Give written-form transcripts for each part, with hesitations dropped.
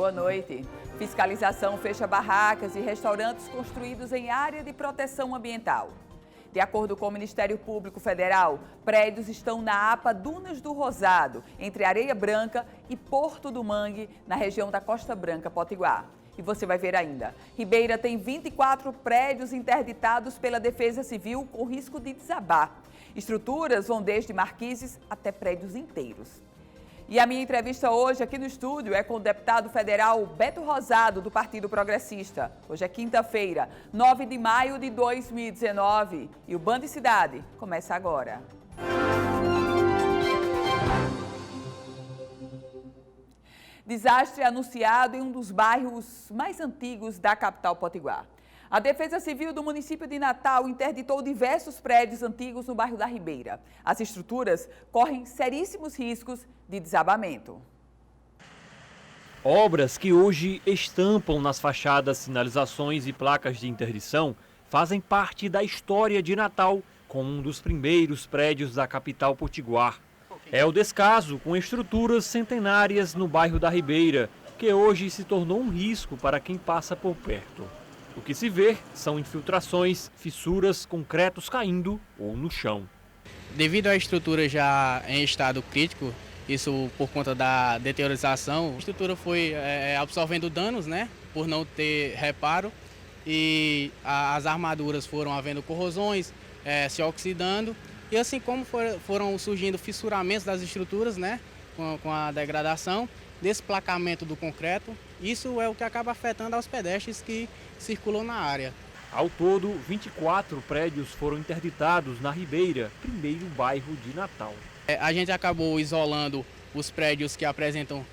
boa noite. Fiscalização fecha barracas e restaurantes construídos em área de proteção ambiental. De acordo com o Ministério Público Federal, prédios estão na APA Dunas do Rosado, entre Areia Branca e Porto do Mangue, na região da Costa Branca, Potiguar. E você vai ver ainda, Ribeira tem 24 prédios interditados pela Defesa Civil com risco de desabar. Estruturas vão desde marquises até prédios inteiros. E a minha entrevista hoje aqui no estúdio é com o deputado federal Beto Rosado, do Partido Progressista. Hoje é quinta-feira, 9 de maio de 2019. E o Band Cidade começa agora. Desastre anunciado em um dos bairros mais antigos da capital potiguar. A Defesa Civil do município de Natal interditou diversos prédios antigos no bairro da Ribeira. As estruturas correm seríssimos riscos de desabamento. Obras que hoje estampam nas fachadas sinalizações e placas de interdição fazem parte da história de Natal, como um dos primeiros prédios da capital potiguar. É o descaso com estruturas centenárias no bairro da Ribeira, que hoje se tornou um risco para quem passa por perto. O que se vê são infiltrações, fissuras, concretos caindo ou no chão. Devido à estrutura já em estado crítico, isso por conta da deteriorização, a estrutura foi absorvendo danos, por não ter reparo, e as armaduras foram havendo corrosões, se oxidando, e assim como foram surgindo fissuramentos das estruturas, com a degradação, desplacamento do concreto, isso é o que acaba afetando aos pedestres que circulam na área. Ao todo, 24 prédios foram interditados na Ribeira, primeiro bairro de Natal. A gente acabou isolando os prédios que apresentam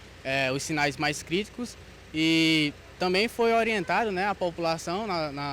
os sinais mais críticos e também foi orientado a população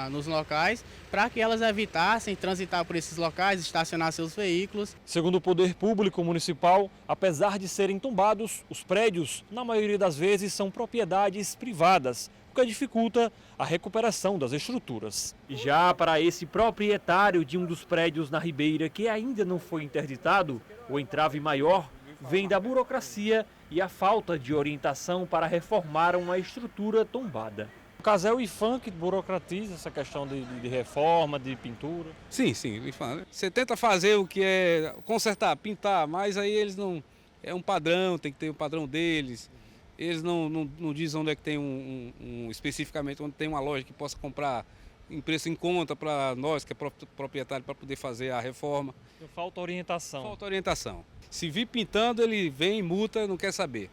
nos locais para que elas evitassem transitar por esses locais, estacionar seus veículos. Segundo o Poder Público Municipal, apesar de serem tombados, os prédios, na maioria das vezes, são propriedades privadas, o que dificulta a recuperação das estruturas. E já para esse proprietário de um dos prédios na Ribeira que ainda não foi interditado, o entrave maior vem da burocracia e a falta de orientação para reformar uma estrutura tombada. O caso é o IPHAN que burocratiza essa questão de reforma, de pintura? Sim, o IPHAN. Você tenta fazer o que é consertar, pintar, mas aí eles não... É um padrão, tem que ter o padrão deles. Eles não dizem onde é que tem especificamente onde tem uma loja que possa comprar em preço em conta para nós, que é proprietário, para poder fazer a reforma. Falta orientação. Falta orientação. Se vir pintando, ele vem, multa, não quer saber.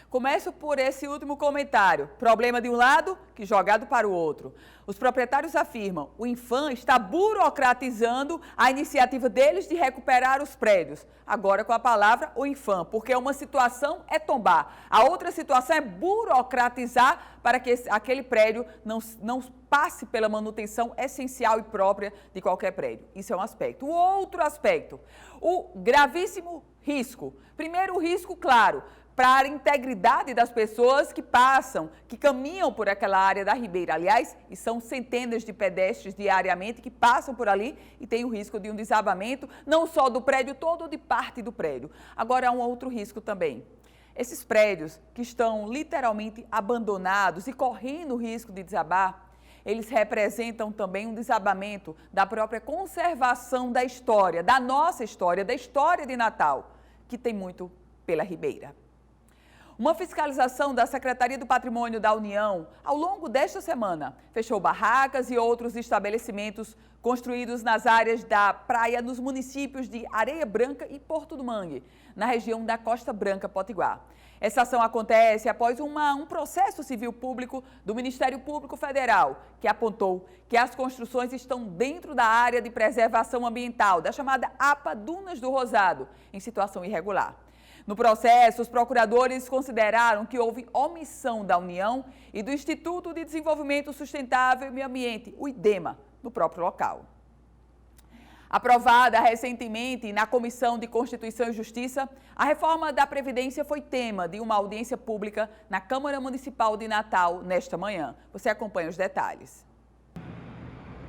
Começo por esse último comentário. Problema de um lado, que jogado para o outro. Os proprietários afirmam, o IPHAN está burocratizando a iniciativa deles de recuperar os prédios. Agora com a palavra o IPHAN, porque uma situação é tombar, a outra situação é burocratizar para que aquele prédio não passe pela manutenção essencial e própria de qualquer prédio. Isso é um aspecto. O outro aspecto, o gravíssimo risco. Primeiro, o risco, claro, para a integridade das pessoas que passam, que caminham por aquela área da Ribeira. Aliás, e são centenas de pedestres diariamente que passam por ali e tem o risco de um desabamento, não só do prédio todo, ou de parte do prédio. Agora, há um outro risco também. Esses prédios que estão literalmente abandonados e correndo o risco de desabar, eles representam também um desabamento da própria conservação da história, da nossa história, da história de Natal, que tem muito pela Ribeira. Uma fiscalização da Secretaria do Patrimônio da União, ao longo desta semana, fechou barracas e outros estabelecimentos construídos nas áreas da praia nos municípios de Areia Branca e Porto do Mangue, na região da Costa Branca, Potiguar. Essa ação acontece após um processo civil público do Ministério Público Federal, que apontou que as construções estão dentro da área de preservação ambiental, da chamada APA Dunas do Rosado, em situação irregular. No processo, os procuradores consideraram que houve omissão da União e do Instituto de Desenvolvimento Sustentável e Meio Ambiente, o IDEMA, no próprio local. Aprovada recentemente na Comissão de Constituição e Justiça, a reforma da Previdência foi tema de uma audiência pública na Câmara Municipal de Natal nesta manhã. Você acompanha os detalhes.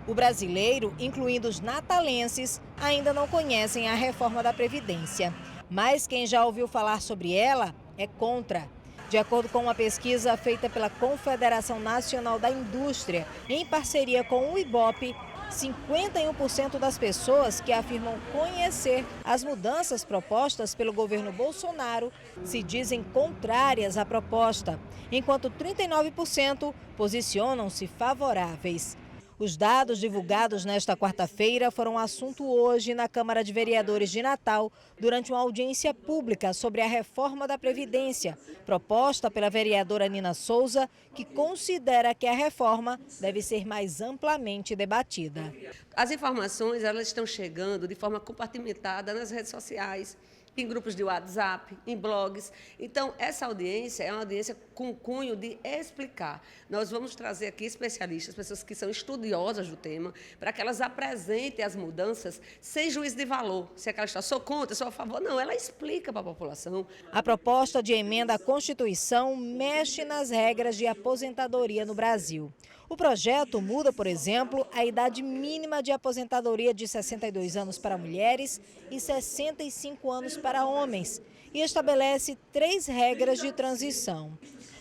O brasileiro, incluindo os natalenses, ainda não conhecem a reforma da Previdência. Mas quem já ouviu falar sobre ela é contra. De acordo com uma pesquisa feita pela Confederação Nacional da Indústria, em parceria com o IBOP, 51% das pessoas que afirmam conhecer as mudanças propostas pelo governo Bolsonaro se dizem contrárias à proposta, enquanto 39% posicionam-se favoráveis. Os dados divulgados nesta quarta-feira foram assunto hoje na Câmara de Vereadores de Natal, durante uma audiência pública sobre a reforma da Previdência, proposta pela vereadora Nina Souza, que considera que a reforma deve ser mais amplamente debatida. As informações elas estão chegando de forma compartimentada nas redes sociais, em grupos de WhatsApp, em blogs. Então, essa audiência é uma audiência com cunho de explicar. Nós vamos trazer aqui especialistas, pessoas que são estudiosas do tema, para que elas apresentem as mudanças sem juízo de valor. Se é que ela está sou contra, sou a favor, não, ela explica para a população. A proposta de emenda à Constituição mexe nas regras de aposentadoria no Brasil. O projeto muda, por exemplo, a idade mínima de aposentadoria de 62 anos para mulheres e 65 anos para homens e estabelece 3 regras de transição.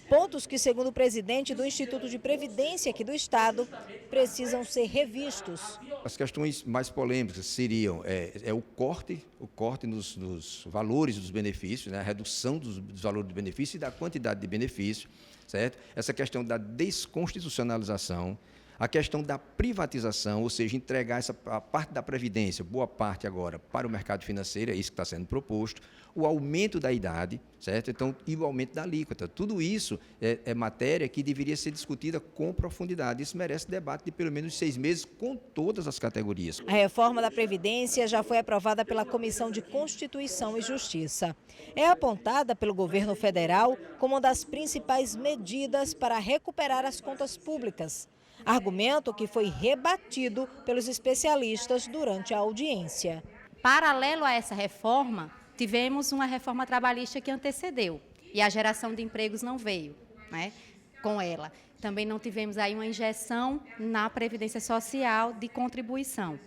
Pontos que, segundo o presidente do Instituto de Previdência aqui do Estado, precisam ser revistos. As questões mais polêmicas seriam o corte nos valores dos benefícios, né, a redução dos valores do benefício e da quantidade de benefício, certo? Essa questão da desconstitucionalização, a questão da privatização, ou seja, entregar a parte da Previdência, boa parte agora, para o mercado financeiro, é isso que está sendo proposto, o aumento da idade, certo? Então, e o aumento da alíquota. Tudo isso é matéria que deveria ser discutida com profundidade. Isso merece debate de pelo menos 6 meses com todas as categorias. A reforma da Previdência já foi aprovada pela Comissão de Constituição e Justiça. É apontada pelo governo federal como uma das principais medidas para recuperar as contas públicas. Argumento que foi rebatido pelos especialistas durante a audiência. Paralelo a essa reforma, tivemos uma reforma trabalhista que antecedeu e a geração de empregos não veio, né, com ela. Também não tivemos aí uma injeção na Previdência Social de contribuição.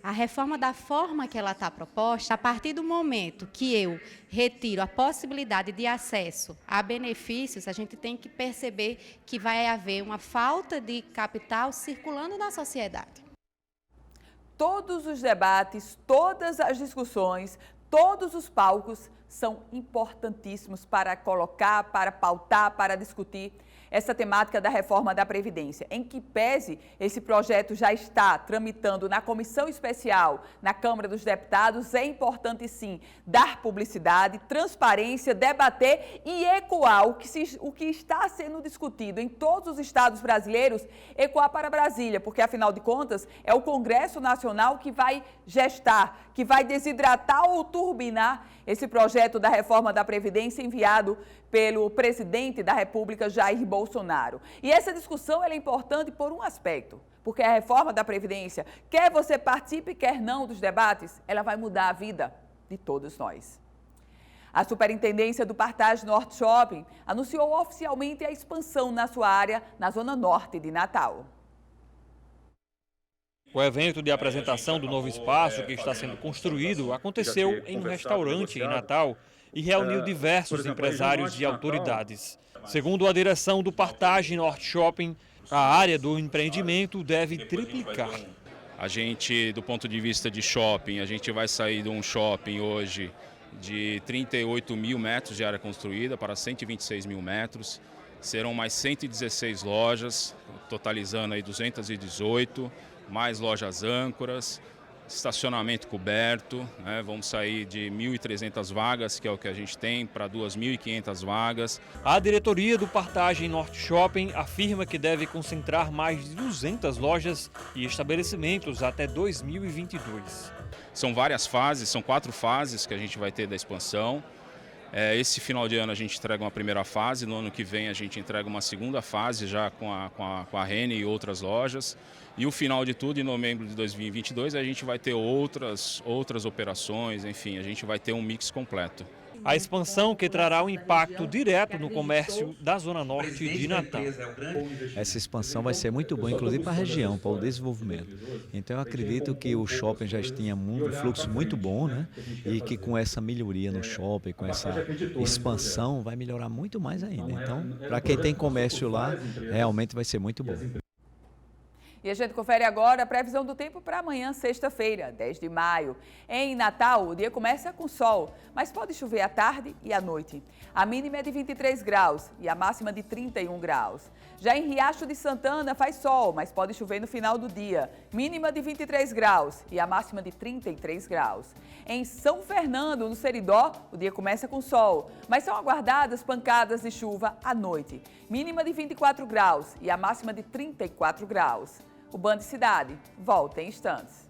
A reforma da forma que ela está proposta, a partir do momento que eu retiro a possibilidade de acesso a benefícios, a gente tem que perceber que vai haver uma falta de capital circulando na sociedade. Todos os debates, todas as discussões, todos os palcos são importantíssimos para colocar, para pautar, para discutir essa temática da reforma da Previdência. Em que pese esse projeto já está tramitando na Comissão Especial na Câmara dos Deputados, é importante sim dar publicidade, transparência, debater e ecoar o que está sendo discutido em todos os estados brasileiros, ecoar para Brasília, porque afinal de contas é o Congresso Nacional que vai gestar, que vai desidratar ou turbinar esse projeto da reforma da Previdência enviado pelo presidente da República, Jair Bolsonaro. E essa discussão ela é importante por um aspecto, porque a reforma da Previdência, quer você participe, quer não dos debates, ela vai mudar a vida de todos nós. A Superintendência do Partage Norte Shopping anunciou oficialmente a expansão na sua área na zona norte de Natal. O evento de apresentação do novo espaço que está sendo construído aconteceu em um restaurante em Natal e reuniu diversos empresários e autoridades. Segundo a direção do Partage Norte Shopping, a área do empreendimento deve triplicar. A gente, do ponto de vista de shopping, a gente vai sair de um shopping hoje de 38 mil metros de área construída para 126 mil metros. Serão mais 116 lojas, totalizando aí 218, mais lojas âncoras, estacionamento coberto, né? Vamos sair de 1.300 vagas, que é o que a gente tem, para 2.500 vagas. A diretoria do Partage Norte Shopping afirma que deve concentrar mais de 200 lojas e estabelecimentos até 2022. São várias fases, são 4 fases que a gente vai ter da expansão. Esse final de ano a gente entrega uma primeira fase, no ano que vem a gente entrega uma segunda fase já com a Rene e outras lojas. E o final de tudo, em novembro de 2022, a gente vai ter outras operações, enfim, a gente vai ter um mix completo. A expansão que trará um impacto direto no comércio da Zona Norte de Natal. Essa expansão vai ser muito boa, inclusive para a região, para o desenvolvimento. Então eu acredito que o shopping já tinha um fluxo muito bom, né? E que com essa melhoria no shopping, com essa expansão, vai melhorar muito mais ainda. Então, para quem tem comércio lá, realmente vai ser muito bom. E a gente confere agora a previsão do tempo para amanhã, sexta-feira, 10 de maio. Em Natal, o dia começa com sol, mas pode chover à tarde e à noite. A mínima é de 23 graus e a máxima de 31 graus. Já em Riacho de Santana faz sol, mas pode chover no final do dia. Mínima de 23 graus e a máxima de 33 graus. Em São Fernando, no Seridó, o dia começa com sol, mas são aguardadas pancadas de chuva à noite. Mínima de 24 graus e a máxima de 34 graus. O Band Cidade volta em instantes.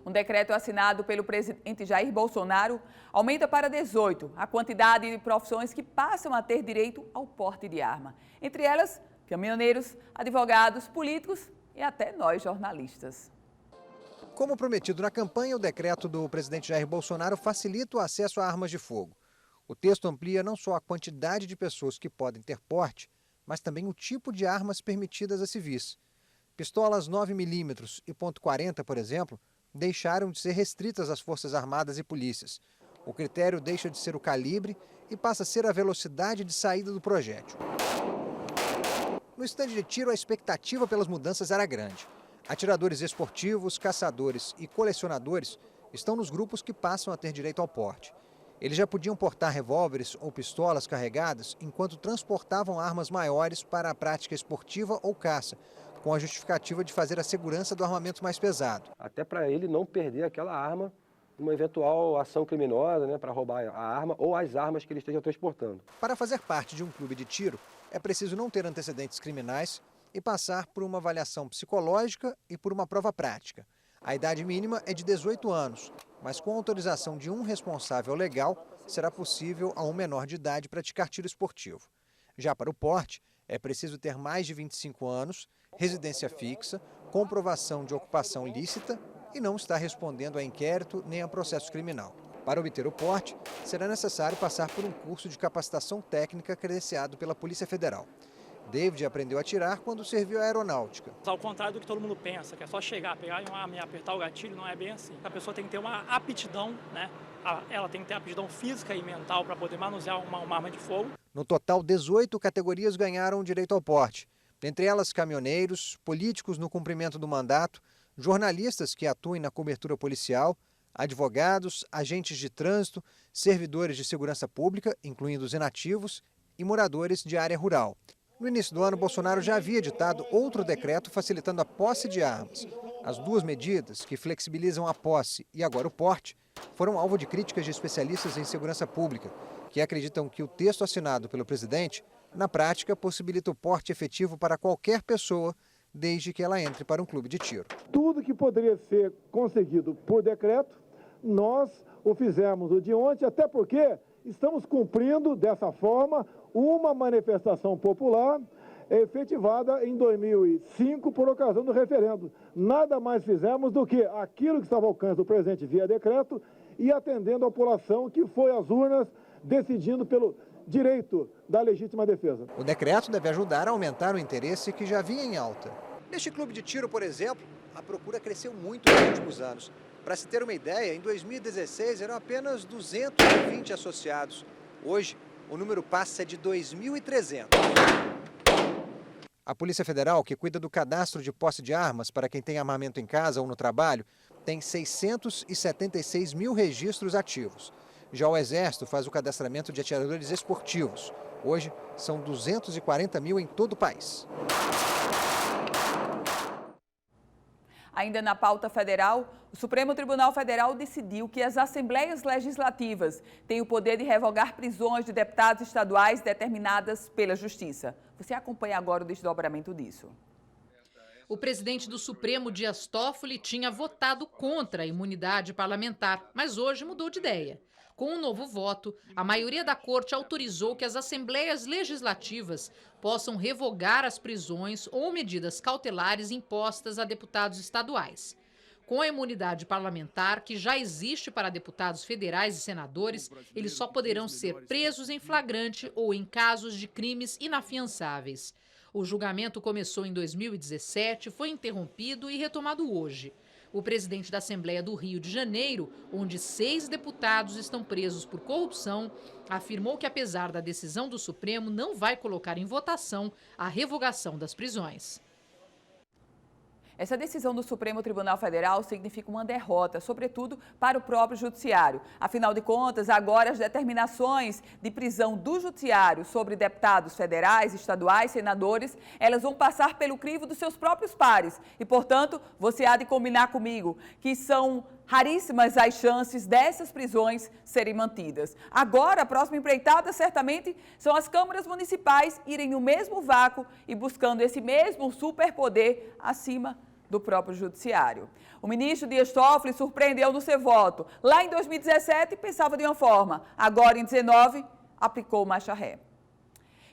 Um decreto assinado pelo presidente Jair Bolsonaro aumenta para 18 a quantidade de profissões que passam a ter direito ao porte de arma. Entre elas, caminhoneiros, advogados, políticos e até nós jornalistas. Como prometido na campanha, o decreto do presidente Jair Bolsonaro facilita o acesso a armas de fogo. O texto amplia não só a quantidade de pessoas que podem ter porte, mas também o tipo de armas permitidas a civis. Pistolas 9mm e .40, por exemplo, deixaram de ser restritas às Forças Armadas e polícias. O critério deixa de ser o calibre e passa a ser a velocidade de saída do projétil. No estande de tiro, a expectativa pelas mudanças era grande. Atiradores esportivos, caçadores e colecionadores estão nos grupos que passam a ter direito ao porte. Eles já podiam portar revólveres ou pistolas carregadas enquanto transportavam armas maiores para a prática esportiva ou caça, com a justificativa de fazer a segurança do armamento mais pesado. Até para ele não perder aquela arma numa eventual ação criminosa, né, para roubar a arma ou as armas que ele esteja transportando. Para fazer parte de um clube de tiro, é preciso não ter antecedentes criminais e passar por uma avaliação psicológica e por uma prova prática. A idade mínima é de 18 anos, mas com autorização de um responsável legal, será possível a um menor de idade praticar tiro esportivo. Já para o porte, é preciso ter mais de 25 anos, residência fixa, comprovação de ocupação lícita e não estar respondendo a inquérito nem a processo criminal. Para obter o porte, será necessário passar por um curso de capacitação técnica credenciado pela Polícia Federal. David aprendeu a atirar quando serviu à aeronáutica. Ao contrário do que todo mundo pensa, que é só chegar, pegar uma arma e apertar o gatilho, não é bem assim. A pessoa tem que ter uma aptidão, né? Ela tem que ter aptidão física e mental para poder manusear uma arma de fogo. No total, 18 categorias ganharam direito ao porte. Dentre elas, caminhoneiros, políticos no cumprimento do mandato, jornalistas que atuem na cobertura policial, advogados, agentes de trânsito, servidores de segurança pública, incluindo os inativos, e moradores de área rural. No início do ano, Bolsonaro já havia editado outro decreto facilitando a posse de armas. As duas medidas, que flexibilizam a posse e agora o porte, foram alvo de críticas de especialistas em segurança pública, que acreditam que o texto assinado pelo presidente, na prática, possibilita o porte efetivo para qualquer pessoa, desde que ela entre para um clube de tiro. Tudo que poderia ser conseguido por decreto, nós o fizemos o de ontem, até porque estamos cumprindo, dessa forma, uma manifestação popular efetivada em 2005 por ocasião do referendo. Nada mais fizemos do que aquilo que estava ao alcance do presidente via decreto e atendendo a população que foi às urnas decidindo pelo direito da legítima defesa. O decreto deve ajudar a aumentar o interesse que já vinha em alta. Neste clube de tiro, por exemplo, a procura cresceu muito nos últimos anos. Para se ter uma ideia, em 2016 eram apenas 220 associados. Hoje, o número passa de 2.300. A Polícia Federal, que cuida do cadastro de posse de armas para quem tem armamento em casa ou no trabalho, tem 676 mil registros ativos. Já o Exército faz o cadastramento de atiradores esportivos. Hoje, são 240 mil em todo o país. Ainda na pauta federal, o Supremo Tribunal Federal decidiu que as Assembleias Legislativas têm o poder de revogar prisões de deputados estaduais determinadas pela Justiça. Você acompanha agora o desdobramento disso. O presidente do Supremo, Dias Toffoli, tinha votado contra a imunidade parlamentar, mas hoje mudou de ideia. Com um novo voto, a maioria da Corte autorizou que as assembleias legislativas possam revogar as prisões ou medidas cautelares impostas a deputados estaduais. Com a imunidade parlamentar, que já existe para deputados federais e senadores, eles só poderão ser presos em flagrante ou em casos de crimes inafiançáveis. O julgamento começou em 2017, foi interrompido e retomado hoje. O presidente da Assembleia do Rio de Janeiro, onde 6 deputados estão presos por corrupção, afirmou que, apesar da decisão do Supremo, não vai colocar em votação a revogação das prisões. Essa decisão do Supremo Tribunal Federal significa uma derrota, sobretudo para o próprio Judiciário. Afinal de contas, agora as determinações de prisão do Judiciário sobre deputados federais, estaduais, senadores, elas vão passar pelo crivo dos seus próprios pares. E, portanto, você há de combinar comigo que são raríssimas as chances dessas prisões serem mantidas. Agora, a próxima empreitada, certamente, são as câmaras municipais irem no mesmo vácuo e buscando esse mesmo superpoder acima do próprio Judiciário. O ministro Dias Toffoli surpreendeu no seu voto. Lá em 2017, pensava de uma forma. Agora, em 2019, aplicou marcha ré.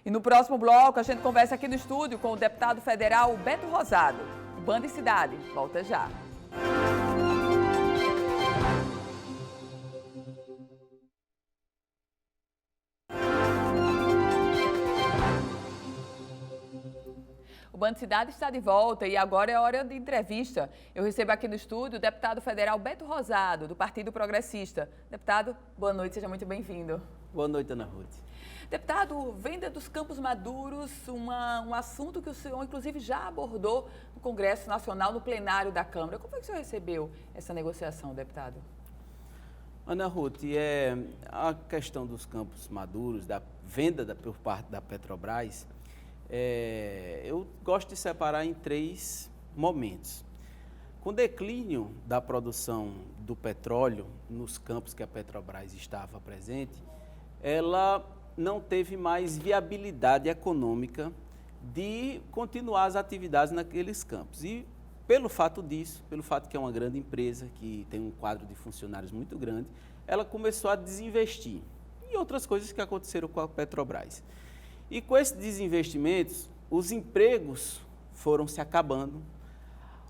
E no próximo bloco, a gente conversa aqui no estúdio com o deputado federal Beto Rosado. Band e Cidade. Volta já. O Band Cidade está de volta e agora é hora de entrevista. Eu recebo aqui no estúdio o deputado federal Beto Rosado, do Partido Progressista. Deputado, boa noite, seja muito bem-vindo. Boa noite, Ana Ruth. Deputado, venda dos campos maduros, um assunto que o senhor, inclusive, já abordou no Congresso Nacional, no plenário da Câmara. Como foi que o senhor recebeu essa negociação, deputado? Ana Ruth, a questão dos campos maduros, da venda por parte da Petrobras, eu gosto de separar em 3 momentos. Com o declínio da produção do petróleo nos campos que a Petrobras estava presente, ela não teve mais viabilidade econômica de continuar as atividades naqueles campos. E pelo fato disso, pelo fato que é uma grande empresa, que tem um quadro de funcionários muito grande, ela começou a desinvestir. E outras coisas que aconteceram com a Petrobras. E com esses desinvestimentos, os empregos foram se acabando,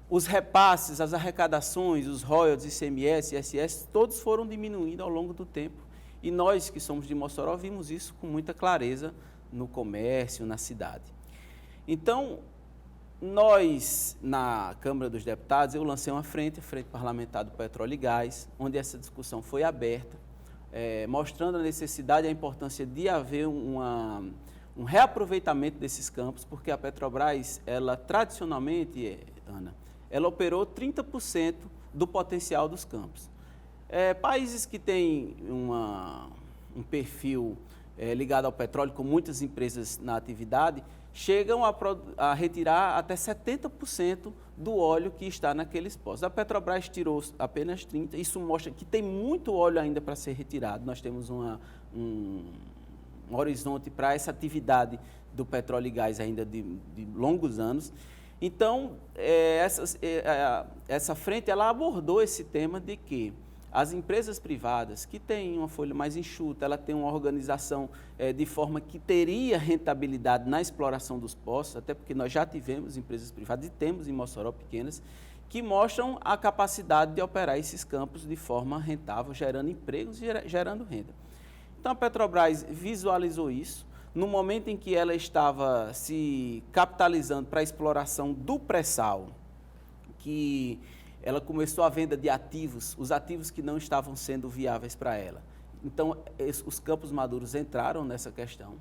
os repasses, as arrecadações, os royalties, ICMS, ISS, todos foram diminuindo ao longo do tempo. E nós que somos de Mossoró vimos isso com muita clareza no comércio, na cidade. Então, nós, na Câmara dos Deputados, eu lancei uma frente, a Frente Parlamentar do Petróleo e Gás, onde essa discussão foi aberta, mostrando a necessidade e a importância de haver um reaproveitamento desses campos, porque a Petrobras, ela tradicionalmente, Ana, ela operou 30% do potencial dos campos. Países que têm um perfil ligado ao petróleo, com muitas empresas na atividade, chegam a retirar até 70% do óleo que está naqueles poços. A Petrobras tirou apenas 30%, isso mostra que tem muito óleo ainda para ser retirado. Nós temos um horizonte para essa atividade do petróleo e gás ainda de longos anos. Então, essa frente ela abordou esse tema de que as empresas privadas que têm uma folha mais enxuta, ela tem uma organização de forma que teria rentabilidade na exploração dos poços, até porque nós já tivemos empresas privadas e temos em Mossoró pequenas, que mostram a capacidade de operar esses campos de forma rentável, gerando empregos e gerando renda. Então a Petrobras visualizou isso, no momento em que ela estava se capitalizando para a exploração do pré-sal, que ela começou a venda de ativos, os ativos que não estavam sendo viáveis para ela. Então, os campos maduros entraram nessa questão,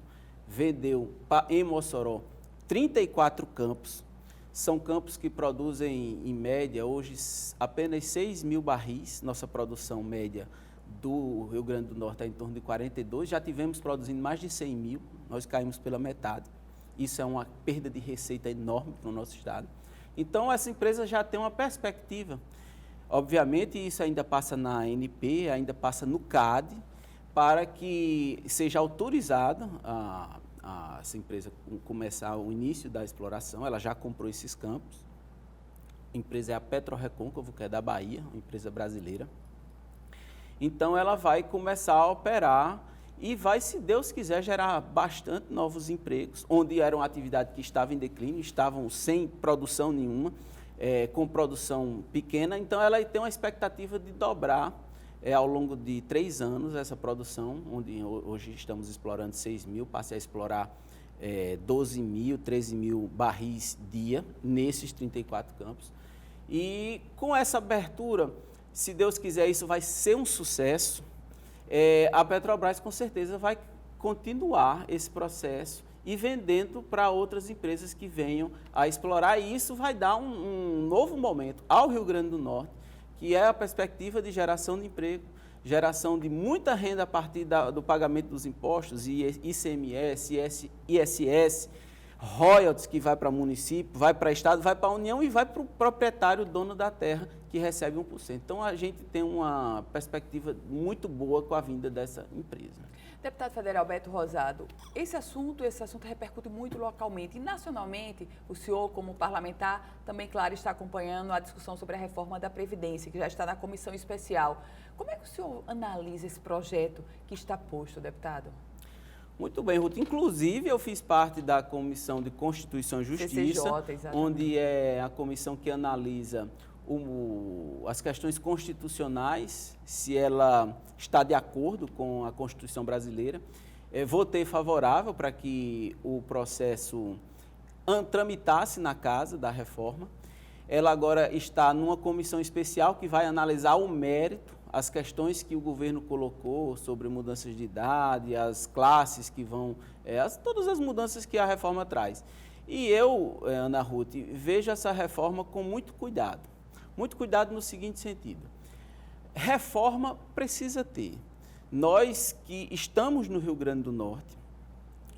vendeu em Mossoró 34 campos, são campos que produzem, em média, hoje apenas 6 mil barris, nossa produção média do Rio Grande do Norte é em torno de 42, já tivemos produzindo mais de 100 mil, nós caímos pela metade, isso é uma perda de receita enorme para o nosso estado. Então, essa empresa já tem uma perspectiva. Obviamente, isso ainda passa na ANP, ainda passa no CAD, para que seja autorizada essa empresa começar o início da exploração. Ela já comprou esses campos. A empresa é a PetroRecôncavo, que é da Bahia, uma empresa brasileira. Então ela vai começar a operar e vai, se Deus quiser, gerar bastante novos empregos, onde era uma atividade que estava em declínio, estavam sem produção nenhuma, com produção pequena. Então ela tem uma expectativa de dobrar ao longo de 3 anos essa produção, onde hoje estamos explorando 6 mil, passe a explorar 12 mil, 13 mil barris dia nesses 34 campos. E com essa abertura, se Deus quiser, isso vai ser um sucesso. A Petrobras com certeza vai continuar esse processo e vendendo para outras empresas que venham a explorar, e isso vai dar um novo momento ao Rio Grande do Norte, que é a perspectiva de geração de emprego, geração de muita renda a partir do pagamento dos impostos, ICMS, ISS, royalties que vai para o município, vai para o estado, vai para a União e vai para o proprietário, dono da terra, que recebe 1%. Então a gente tem uma perspectiva muito boa com a vinda dessa empresa. Deputado federal Beto Rosado, esse assunto repercute muito localmente e nacionalmente. O senhor, como parlamentar, também, claro, está acompanhando a discussão sobre a reforma da Previdência, que já está na comissão especial. Como é que o senhor analisa esse projeto que está posto, deputado? Muito bem, Ruth. Inclusive, eu fiz parte da Comissão de Constituição e Justiça, CCJ, onde é a comissão que analisa as questões constitucionais, se ela está de acordo com a Constituição brasileira. Votei favorável para que o processo tramitasse na casa da reforma. Ela agora está numa comissão especial que vai analisar o mérito, as questões que o governo colocou sobre mudanças de idade, as classes que vão, todas as mudanças que a reforma traz. E eu, Ana Ruth, vejo essa reforma com muito cuidado. Muito cuidado no seguinte sentido: reforma precisa ter. Nós que estamos no Rio Grande do Norte,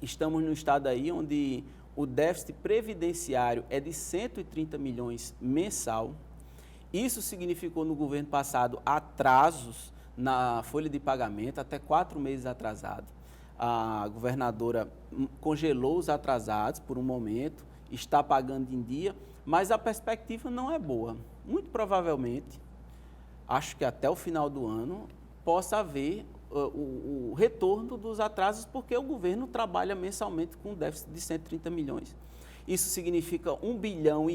estamos no estado aí onde o déficit previdenciário é de 130 milhões mensal. Isso significou no governo passado atrasos na folha de pagamento, até 4 meses atrasado. A governadora congelou os atrasados por um momento, está pagando em dia, mas a perspectiva não é boa. Muito provavelmente, acho que até o final do ano, possa haver o retorno dos atrasos, porque o governo trabalha mensalmente com um déficit de 130 milhões. Isso significa 1,5 bilhão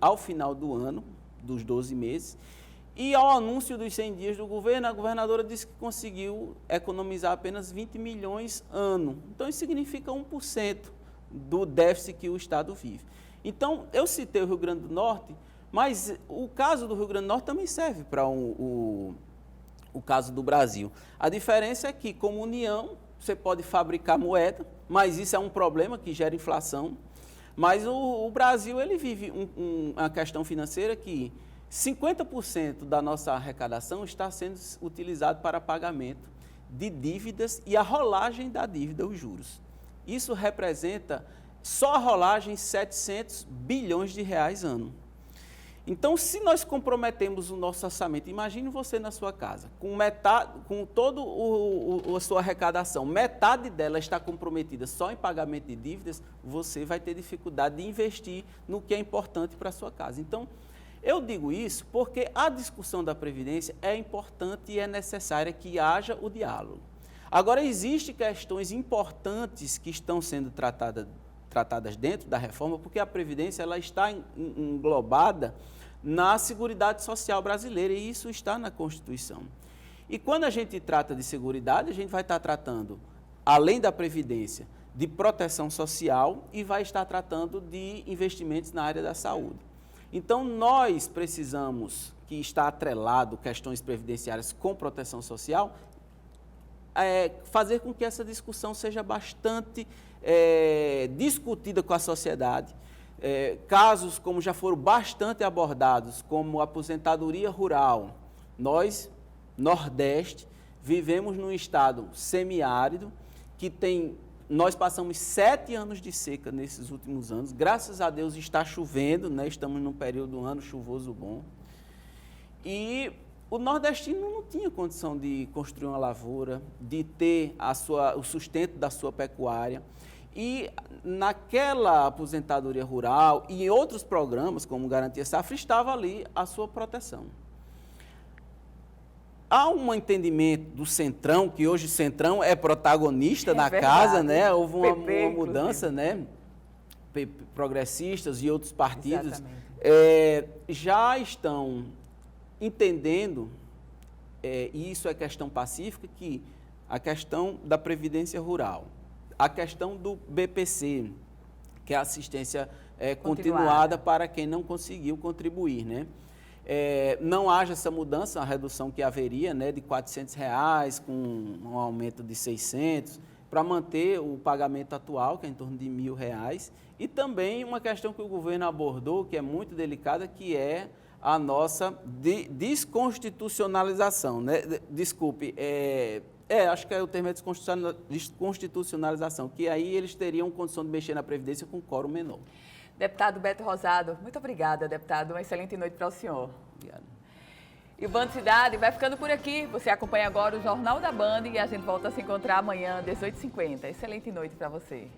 ao final do ano, dos 12 meses. E ao anúncio dos 100 dias do governo, a governadora disse que conseguiu economizar apenas 20 milhões ano. Então, isso significa 1% do déficit que o estado vive. Então, eu citei o Rio Grande do Norte, mas o caso do Rio Grande do Norte também serve para o caso do Brasil. A diferença é que, como União, você pode fabricar moeda, mas isso é um problema que gera inflação. Mas o Brasil, ele vive uma questão financeira que 50% da nossa arrecadação está sendo utilizado para pagamento de dívidas e a rolagem da dívida, os juros. Isso representa, só a rolagem, 700 bilhões de reais ano. Então, se nós comprometemos o nosso orçamento, imagine você na sua casa, com toda a sua arrecadação, metade dela está comprometida só em pagamento de dívidas, você vai ter dificuldade de investir no que é importante para a sua casa. Então, eu digo isso porque a discussão da Previdência é importante e é necessária que haja o diálogo. Agora, existem questões importantes que estão sendo tratadas dentro da reforma, porque a Previdência ela está englobada na Seguridade Social brasileira, e isso está na Constituição. E quando a gente trata de Seguridade, a gente vai estar tratando, além da Previdência, de proteção social e vai estar tratando de investimentos na área da saúde. Então, nós precisamos, que está atrelado questões previdenciárias com proteção social, fazer com que essa discussão seja bastante discutida com a sociedade. Casos como já foram bastante abordados, como a aposentadoria rural. Nós, Nordeste, vivemos num estado semiárido, nós passamos 7 anos de seca nesses últimos anos. Graças a Deus está chovendo, né? Estamos num período do ano chuvoso bom. E o nordestino não tinha condição de construir uma lavoura, de ter o sustento da sua pecuária. E naquela aposentadoria rural e em outros programas, como Garantia Safra, estava ali a sua proteção. há um entendimento do Centrão, que hoje o Centrão é protagonista na verdade. casa, né? Houve uma inclusive. mudança, né? Progressistas e outros partidos já estão entendendo, e isso é questão pacífica, que a questão da Previdência Rural, a questão do BPC, que é a assistência continuada para quem não conseguiu contribuir, né? Não haja essa mudança, a redução que haveria, né, de R$400, com um aumento de 600, para manter o pagamento atual, que é em torno de R$1.000, e também uma questão que o governo abordou, que é muito delicada, que é a nossa desconstitucionalização, né? Desculpe, acho que o termo é desconstitucionalização, que aí eles teriam condição de mexer na Previdência com quórum menor. Deputado Beto Rosado, muito obrigada, deputado. Uma excelente noite para o senhor. Obrigado. E o Band Cidade vai ficando por aqui. Você acompanha agora o Jornal da Band e a gente volta a se encontrar amanhã, 18h50. Excelente noite para você.